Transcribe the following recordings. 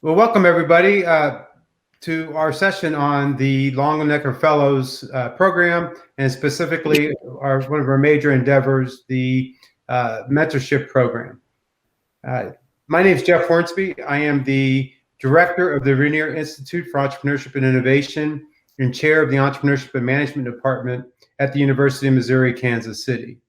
Well, welcome everybody to our session on the Longenecker Fellows Program, and specifically one of our major endeavors, the Mentorship Program. My name is Jeff Hornsby. I am the Director of the Rainier Institute for Entrepreneurship and Innovation and Chair of the Entrepreneurship and Management Department at the University of Missouri, Kansas City.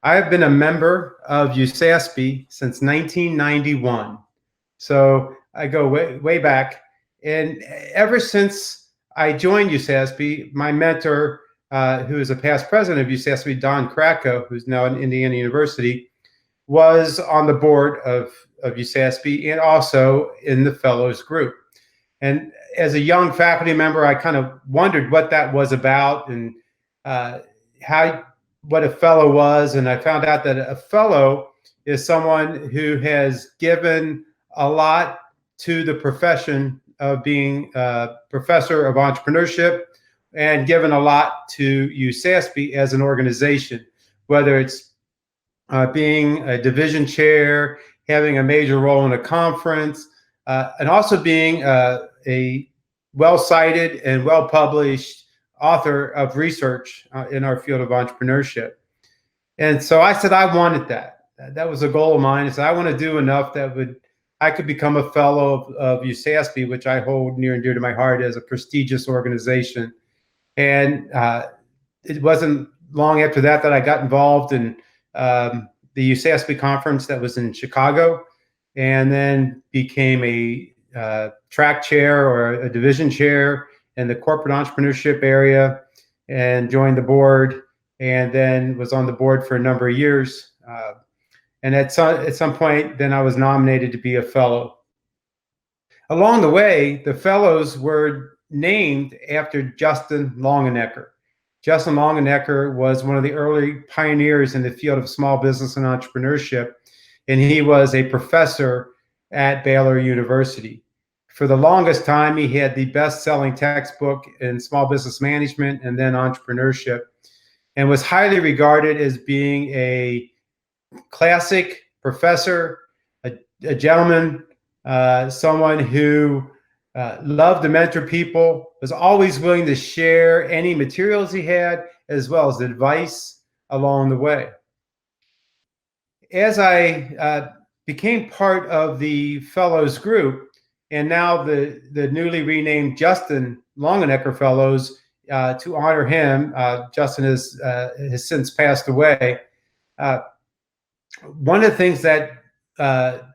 I have been a member of USASB since 1991. So I go way back. And ever since I joined USASB, my mentor, who is a past president of USASB, Don Kracko, who's now at Indiana University, was on the board of USASB and also in the fellows group. And as a young faculty member, I kind of wondered what that was about and what a fellow was. And I found out that a fellow is someone who has given a lot to the profession of being a professor of entrepreneurship and given a lot to USASB as an organization, whether it's being a division chair, having a major role in a conference, and also being a well-cited and well-published author of research in our field of entrepreneurship. And so I said I wanted that. That was a goal of mine. I said I want to do enough that I could become a fellow of USASB, which I hold near and dear to my heart as a prestigious organization. And it wasn't long after that I got involved in the USASB conference that was in Chicago, and then became a track chair or a division chair in the corporate entrepreneurship area, and joined the board, and then was on the board for a number of years. And at some point, then I was nominated to be a fellow. Along the way, the fellows were named after Justin Longenecker. Justin Longenecker was one of the early pioneers in the field of small business and entrepreneurship, and he was a professor at Baylor University. For the longest time, he had the best-selling textbook in small business management and then entrepreneurship, and was highly regarded as being a classic professor, a gentleman, someone who loved to mentor people, was always willing to share any materials he had, as well as advice along the way. As I became part of the fellows group, and now the newly renamed Justin Longenecker Fellows, to honor him, Justin has since passed away. One of the things that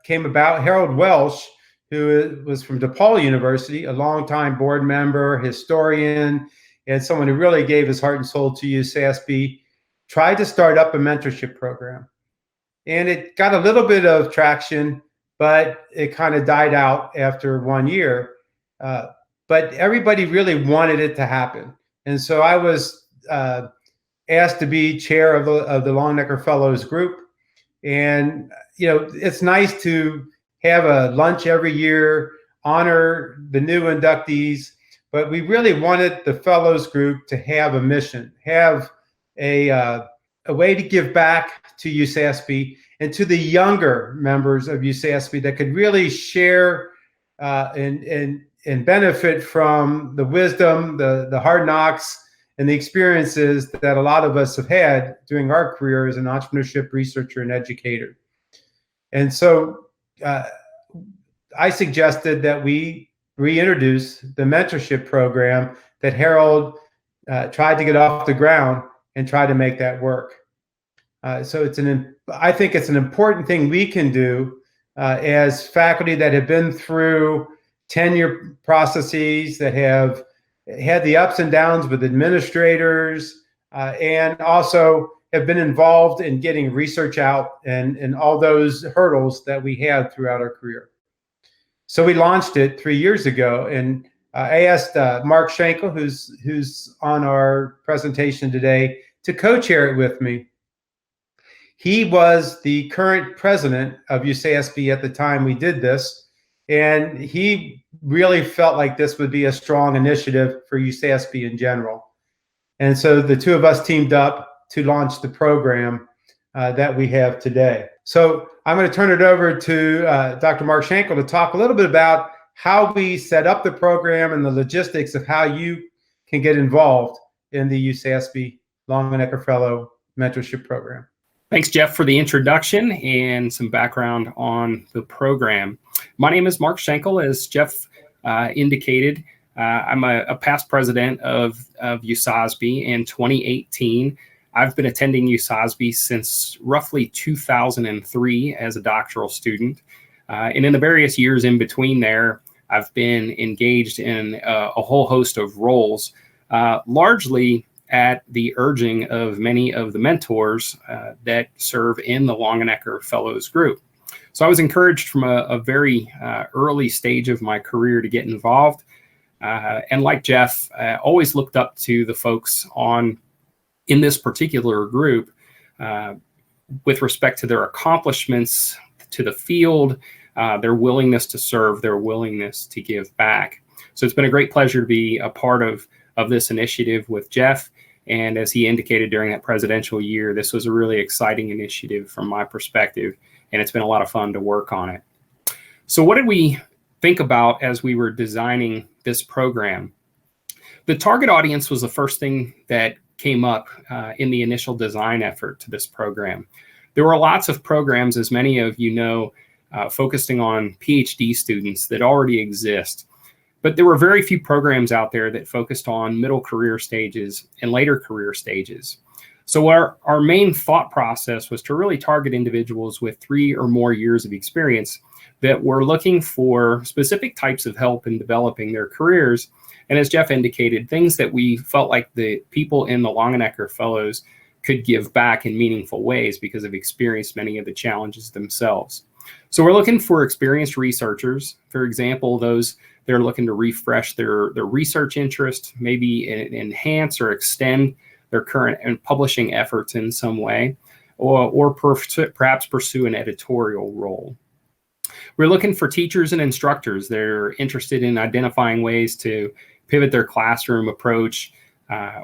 came about, Harold Welsh, who was from DePaul University, a longtime board member, historian, and someone who really gave his heart and soul to USASB, tried to start up a mentorship program. And it got a little bit of traction, but it kind of died out after 1 year. But everybody really wanted it to happen. And so I was asked to be chair of the Longenecker Fellows group. And, it's nice to have a lunch every year, honor the new inductees, but we really wanted the fellows group to have a mission, have a way to give back to USASB and to the younger members of USASB that could really share and benefit from the wisdom, the hard knocks, and the experiences that a lot of us have had during our career as an entrepreneurship researcher and educator. And so I suggested that we reintroduce the mentorship program that Harold tried to get off the ground and try to make that work. So I think it's an important thing we can do as faculty that have been through tenure processes, that have had the ups and downs with administrators, and also have been involved in getting research out and all those hurdles that we had throughout our career. So we launched it 3 years ago, and I asked Mark Schenkel, who's on our presentation today, to co-chair it with me. He was the current president of USASB at the time we did this, and he really felt like this would be a strong initiative for USASB in general. And so the two of us teamed up to launch the program that we have today. So I'm going to turn it over to Dr. Mark Schenkel to talk a little bit about how we set up the program and the logistics of how you can get involved in the UCASB Longenecker Fellow Mentorship Program. Thanks, Jeff, for the introduction and some background on the program. My name is Mark Schenkel. As Jeff indicated, I'm a past president of UCASB. In 2018, I've been attending UCASB since roughly 2003 as a doctoral student. And in the various years in between there, I've been engaged in a whole host of roles, largely at the urging of many of the mentors that serve in the Longenecker Fellows group. So I was encouraged from a very early stage of my career to get involved. And like Jeff, I always looked up to the folks in this particular group with respect to their accomplishments, to the field, their willingness to serve, their willingness to give back. So it's been a great pleasure to be a part of this initiative with Jeff. And as he indicated during that presidential year, this was a really exciting initiative from my perspective, and it's been a lot of fun to work on it. So what did we think about as we were designing this program? The target audience was the first thing that came up in the initial design effort to this program. There were lots of programs, as many of you know, focusing on PhD students that already exist. But there were very few programs out there that focused on middle career stages and later career stages. So our main thought process was to really target individuals with 3 or more years of experience that were looking for specific types of help in developing their careers. And as Jeff indicated, things that we felt like the people in the Longenecker Fellows could give back in meaningful ways because they've experienced many of the challenges themselves. So we're looking for experienced researchers, for example, those that are looking to refresh their research interest, maybe enhance or extend their current and publishing efforts in some way, or perhaps pursue an editorial role. We're looking for teachers and instructors that are interested in identifying ways to pivot their classroom approach,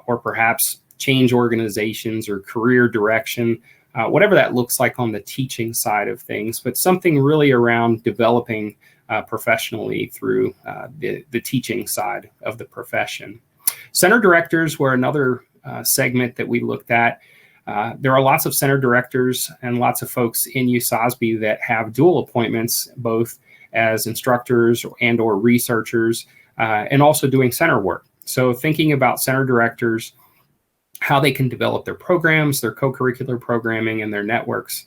or perhaps change organizations or career direction, whatever that looks like on the teaching side of things, but something really around developing professionally through the teaching side of the profession. Center directors were another segment that we looked at. There are lots of center directors and lots of folks in UCASB that have dual appointments, both as instructors and or researchers, and also doing center work. So thinking about center directors, how they can develop their programs, their co-curricular programming, and their networks,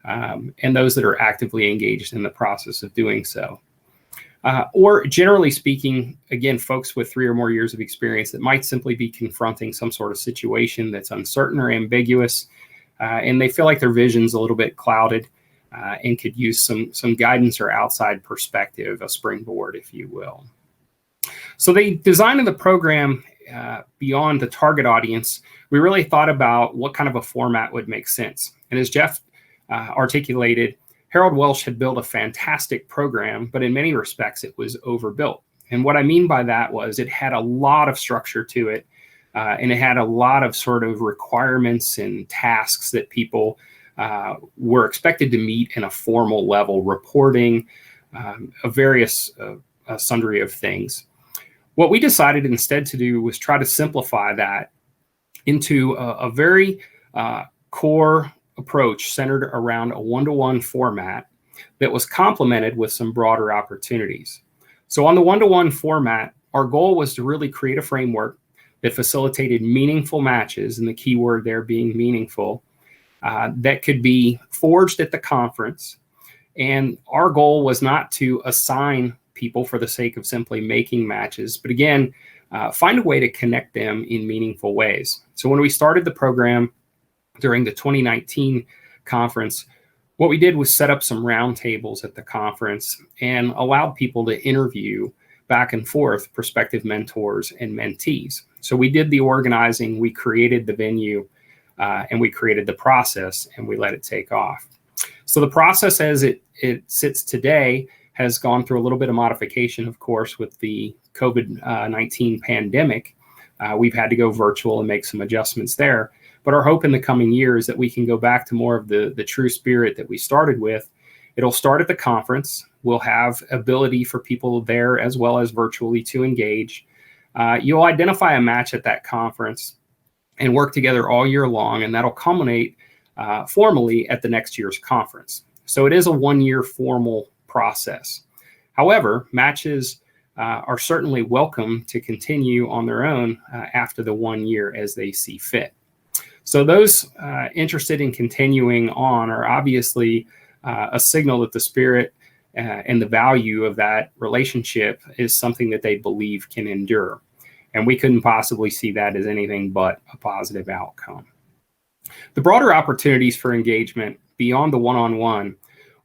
and those that are actively engaged in the process of doing so. Or generally speaking, again, folks with 3 or more years of experience that might simply be confronting some sort of situation that's uncertain or ambiguous, and they feel like their vision's a little bit clouded and could use some guidance or outside perspective, a springboard, if you will. So the design of the program, beyond the target audience, we really thought about what kind of a format would make sense. And as Jeff articulated, Harold Welsh had built a fantastic program, but in many respects, it was overbuilt. And what I mean by that was it had a lot of structure to it, and it had a lot of sort of requirements and tasks that people were expected to meet in a formal level, reporting, various sundry of things. What we decided instead to do was try to simplify that into a very core approach centered around a one-to-one format that was complemented with some broader opportunities. So on the one-to-one format, our goal was to really create a framework that facilitated meaningful matches, and the key word there being meaningful, that could be forged at the conference. And our goal was not to assign people for the sake of simply making matches, but again, find a way to connect them in meaningful ways. So when we started the program during the 2019 conference, what we did was set up some roundtables at the conference and allowed people to interview back and forth prospective mentors and mentees. So we did the organizing, we created the venue, and we created the process, and we let it take off. So the process as it sits today has gone through a little bit of modification, of course, with the COVID-19 pandemic. We've had to go virtual and make some adjustments there. But our hope in the coming year is that we can go back to more of the true spirit that we started with. It'll start at the conference. we'll have ability for people there as well as virtually to engage. You'll identify a match at that conference and work together all year long, and that'll culminate formally at the next year's conference. So it is a one-year formal process. However, matches are certainly welcome to continue on their own after the 1 year as they see fit. So those interested in continuing on are obviously a signal that the spirit and the value of that relationship is something that they believe can endure. And we couldn't possibly see that as anything but a positive outcome. The broader opportunities for engagement beyond the one-on-one,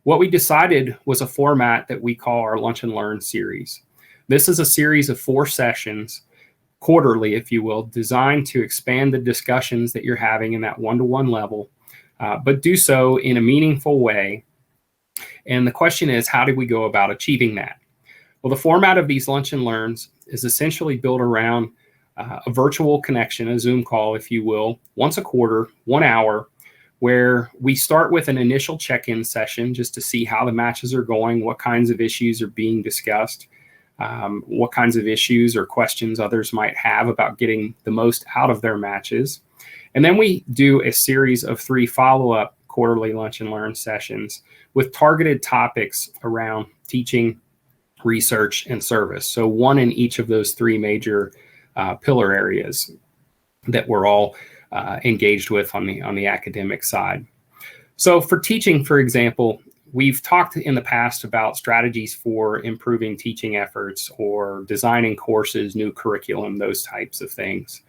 what we decided was a format that we call our Lunch and Learn series. This is a series of 4 sessions, quarterly, if you will, designed to expand the discussions that you're having in that one-to-one level, but do so in a meaningful way. And the question is, how do we go about achieving that? Well, the format of these Lunch and Learns is essentially built around a virtual connection, a Zoom call, if you will, once a quarter, 1 hour, where we start with an initial check-in session just to see how the matches are going, what kinds of issues are being discussed, what kinds of issues or questions others might have about getting the most out of their matches. And then we do a series of 3 follow-up quarterly Lunch and Learn sessions with targeted topics around teaching, research, and service. So one in each of those 3 major pillar areas that we're all engaged with on the academic side. So for teaching, for example, we've talked in the past about strategies for improving teaching efforts or designing courses, new curriculum, those types of things.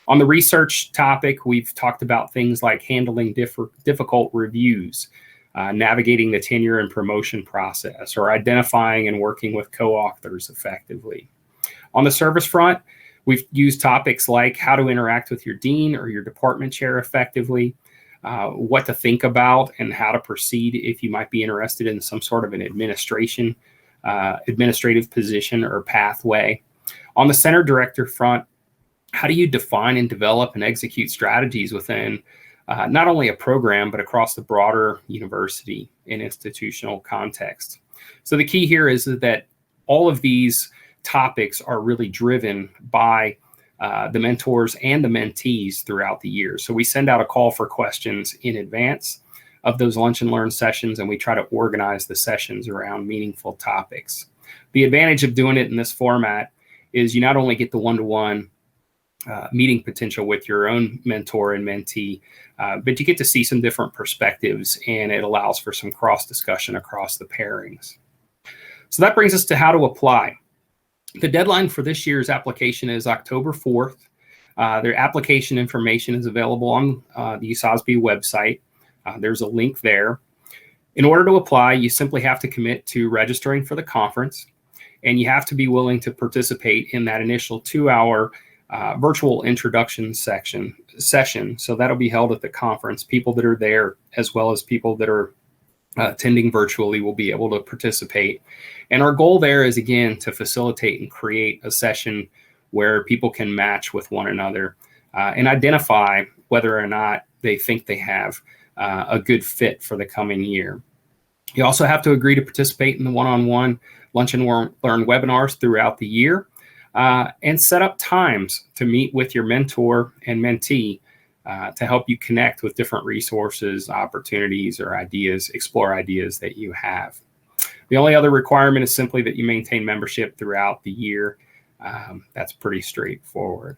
On the research topic, we've talked about things like handling difficult reviews, navigating the tenure and promotion process, or identifying and working with co-authors effectively. On the service front, we've used topics like how to interact with your dean or your department chair effectively, what to think about and how to proceed if you might be interested in some sort of an administrative position or pathway. On the center director front, how do you define and develop and execute strategies within not only a program, but across the broader university and institutional context? So the key here is that all of these topics are really driven by the mentors and the mentees throughout the year. So we send out a call for questions in advance of those Lunch and Learn sessions, and we try to organize the sessions around meaningful topics. The advantage of doing it in this format is you not only get the one-to-one meeting potential with your own mentor and mentee, but you get to see some different perspectives, and it allows for some cross-discussion across the pairings. So that brings us to how to apply. The deadline for this year's application is October 4th. Their application information is available on the USOSB website. There's a link there. In order to apply, you simply have to commit to registering for the conference, and you have to be willing to participate in that initial 2-hour virtual introduction session. So that'll be held at the conference. People that are there, as well as people that are attending virtually, will be able to participate. And our goal there is, again, to facilitate and create a session where people can match with one another and identify whether or not they think they have a good fit for the coming year. You also have to agree to participate in the one-on-one Lunch and Learn webinars throughout the year, and set up times to meet with your mentor and mentee to help you connect with different resources, opportunities, or ideas, explore ideas that you have. The only other requirement is simply that you maintain membership throughout the year. That's pretty straightforward.